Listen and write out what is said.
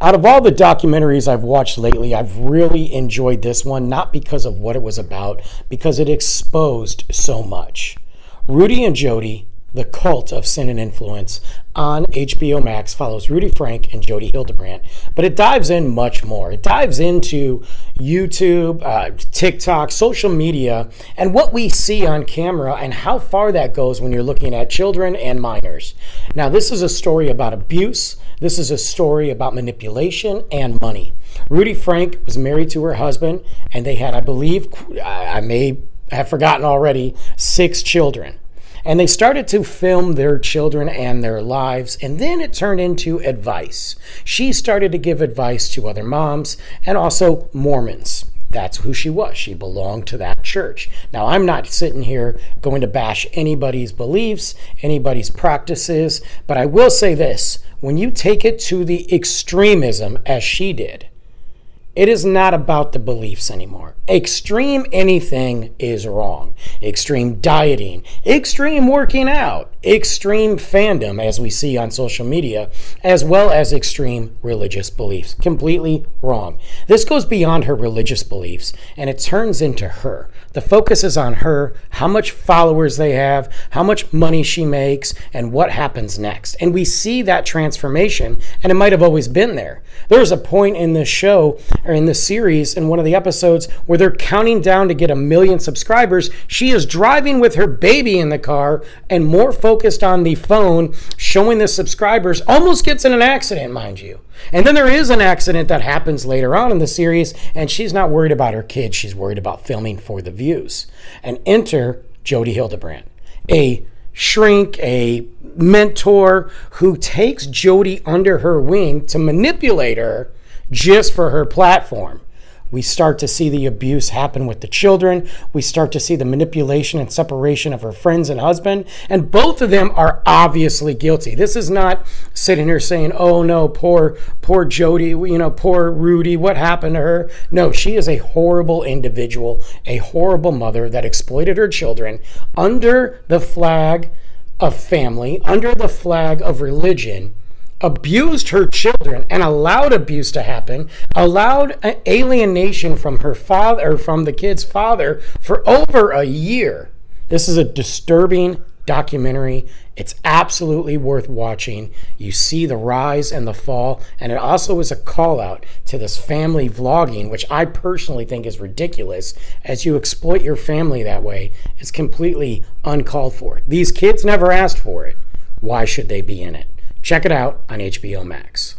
Out of all the documentaries I've watched lately, I've really enjoyed this one, not because of what it was about, because it exposed so much. Rudy and Jodi, The Cult of Sin and Influence, on HBO Max follows Rudy Frank and Jodi Hildebrandt, but it dives in much more. It dives into YouTube, TikTok, social media, and what we see on camera and how far that goes when you're looking at children and minors. Now, this is a story about abuse. This is a story about manipulation and money. Rudy Frank was married to her husband, and they had, I believe, I may have forgotten already, 6 children. And they started to film their children and their lives, and then it turned into advice. She started to give advice to other moms and also Mormons. That's who she was. She belonged to that church. Now, I'm not sitting here going to bash anybody's beliefs, anybody's practices, but I will say this. When you take it to the extremism, as she did, it is not about the beliefs anymore. Extreme anything is wrong. Extreme dieting, extreme working out, extreme fandom, as we see on social media, as well as extreme religious beliefs. Completely wrong. This goes beyond her religious beliefs, and it turns into her. The focus is on her, how much followers they have, how much money she makes, and what happens next. And we see that transformation, and it might have always been there. There's a point in this show, or in this series, in one of the episodes, where they're counting down to get 1 million subscribers. She is driving with her baby in the car and more focused on the phone, showing the subscribers, almost gets in an accident, mind you. And then there is an accident that happens later on in the series, and she's not worried about her kids. She's worried about filming for the views. And enter Jodi Hildebrandt, a shrink, a mentor who takes Jodi under her wing to manipulate her just for her platform. We start to see the abuse happen with the children. We start to see the manipulation and separation of her friends and husband. And both of them are obviously guilty. This is not sitting here saying, oh no, poor Jodi, poor Rudy, what happened to her? No, she is a horrible individual, a horrible mother that exploited her children under the flag of family, under the flag of religion, abused her children and allowed abuse to happen, allowed alienation from her father, or from the kid's father, for over a year. This is a disturbing documentary. It's absolutely worth watching. You see the rise and the fall, and it also is a call out to this family vlogging, which I personally think is ridiculous. As you exploit your family that way, it's completely uncalled for. These kids never asked for it. Why should they be in it? Check it out on HBO Max.